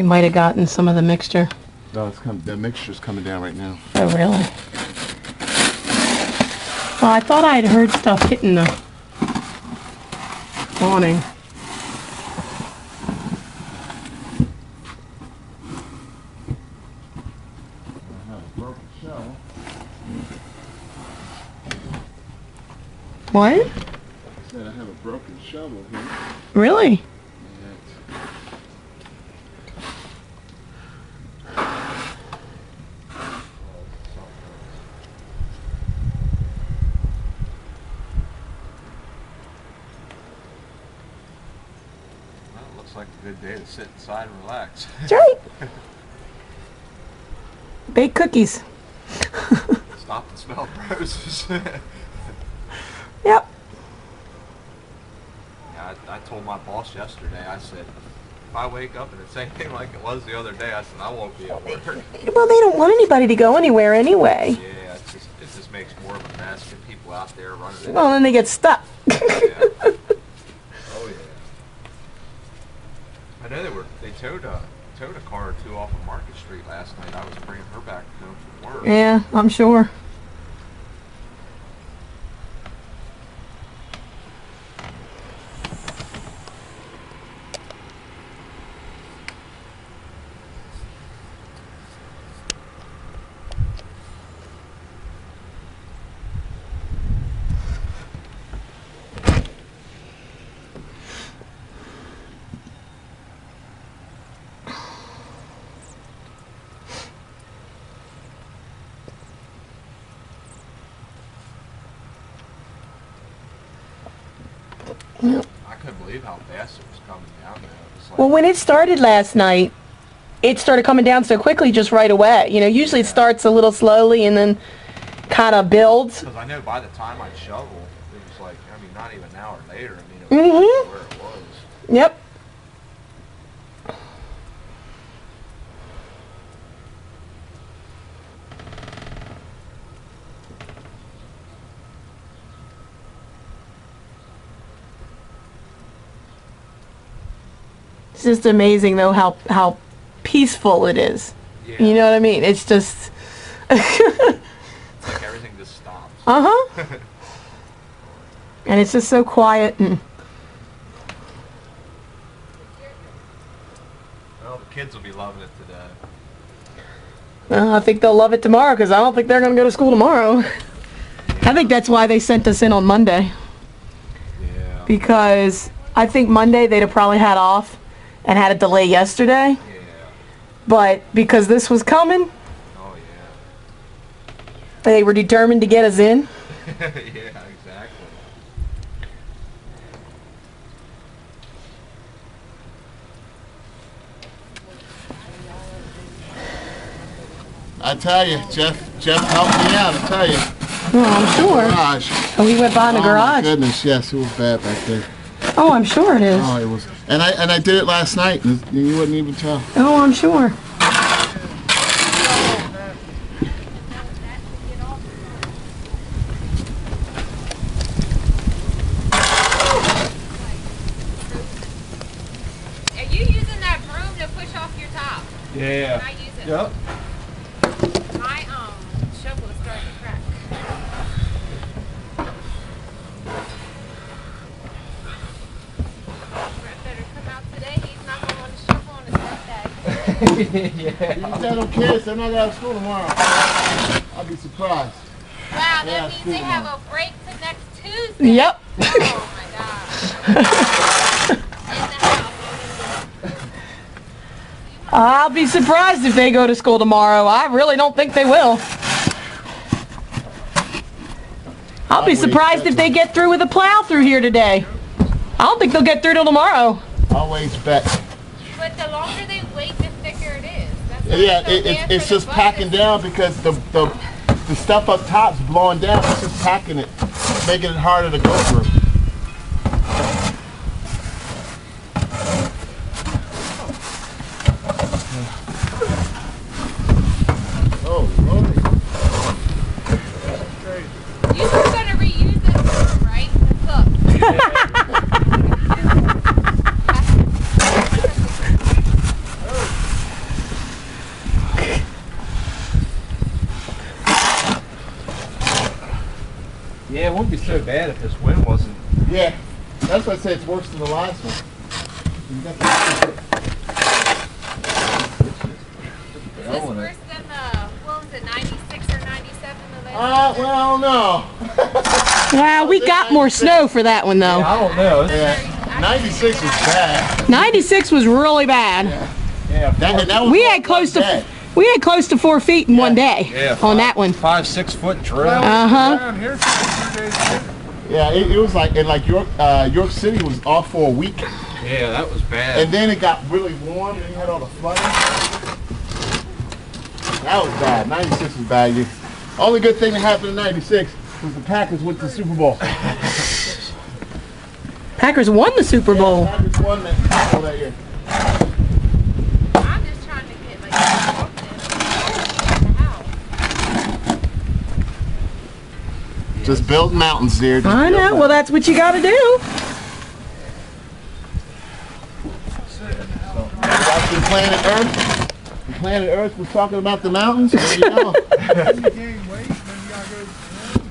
we might have gotten some of the mixture. No, the mixture's coming down right now. Oh, really? Well, I thought I had heard stuff hitting the awning. I have a broken shovel. What? I said I have a broken shovel here. Really? Looks like a good day to sit inside and relax. That's right. Bake cookies. Stop and smell roses. Yep. Yeah, I told my boss yesterday, I said, if I wake up and it's anything like it was the other day, I said, I won't be at work. Well, they don't want anybody to go anywhere anyway. Yeah, it just makes more of a mess. Get people out there running in. Well, then they get stuck. Yeah. Oh, yeah. I know they towed a car or two off of Market Street last night. I was bringing her back home from work. Yeah, I'm sure. I couldn't believe how fast it was coming down there. It was like, Well, when it started last night, it started coming down so quickly just right away. You know, usually it starts a little slowly and then kind of builds. because I know by the time I shoveled, it was like, I mean, not even an hour later. I mean, it was where it was. Yep. It's just amazing though how peaceful it is. Yeah. You know what I mean? It's just It's like everything just stops. uh-huh. And it's just so quiet and Well, the kids will be loving it today. I think they'll love it tomorrow because I don't think they're going to go to school tomorrow. I think that's why they sent us in on Monday. Yeah. Because I think Monday they'd have probably had off and had a delay yesterday. Yeah. But because this was coming, Oh, they were determined to get us in. yeah. Yeah, exactly. I tell you, Jeff helped me out, I tell you. Oh, I'm sure. Garage. Oh, he went by in the Oh my garage. goodness, yes, it was bad back there. Oh, I'm sure it is. Oh, it was. And I did it last night, and you wouldn't even tell. Oh, I'm sure. Are you using that broom to push off your top? Yeah. Can I use it? Yep. My shovel is starting to crack. Brett better come out today. He's not going to want to shovel on his birthday. Yeah. You tell them kids they're not out of school tomorrow. I'll be surprised. Wow, Yeah, that means school they have tomorrow. a break to next Tuesday. Yep. Oh my gosh. In the house. I'll be surprised if they go to school tomorrow. I really don't think they will. I'll be surprised if they get through with a plow through here today. I don't think they'll get through till tomorrow. Always bet. But the longer they wait, the thicker it is. That's why Yeah, so bad it's for the just packing buses. down because the stuff up top's blowing down. It's just packing it, making it harder to go through. Oh, Lordy. You were gonna reuse this broom, right? Look. Yeah, it wouldn't be so bad if this wind wasn't. Yeah, that's why I say it's worse than the last one. You got the- Is this worse than the, what was it, 96 or 97? The well, I don't know. Well, we got more snow for that one though. I don't know. Yeah, 96 was bad. 96 was really bad. Yeah, That was We had close to bad. 4 feet in one day Yeah, on that one. 5-6 foot drill. Uh-huh. Down here for 2 days later. Yeah, it was like, and like York City was off for a week, Yeah, that was bad. and then it got really warm, and you had all the flooding. That was bad. 96 was bad. Only good thing that happened in 96 was the Packers went to the Super Bowl. Packers won the Super Bowl. Yeah, the Packers won that Super Bowl that year. I'm just trying to get like the house. Just build mountains, dear. Just I build know. Well, that's what you got to do. You watching Planet Earth? Planet Earth was talking about the mountains. There you go. Then you gain weight, then you gotta go to the gym.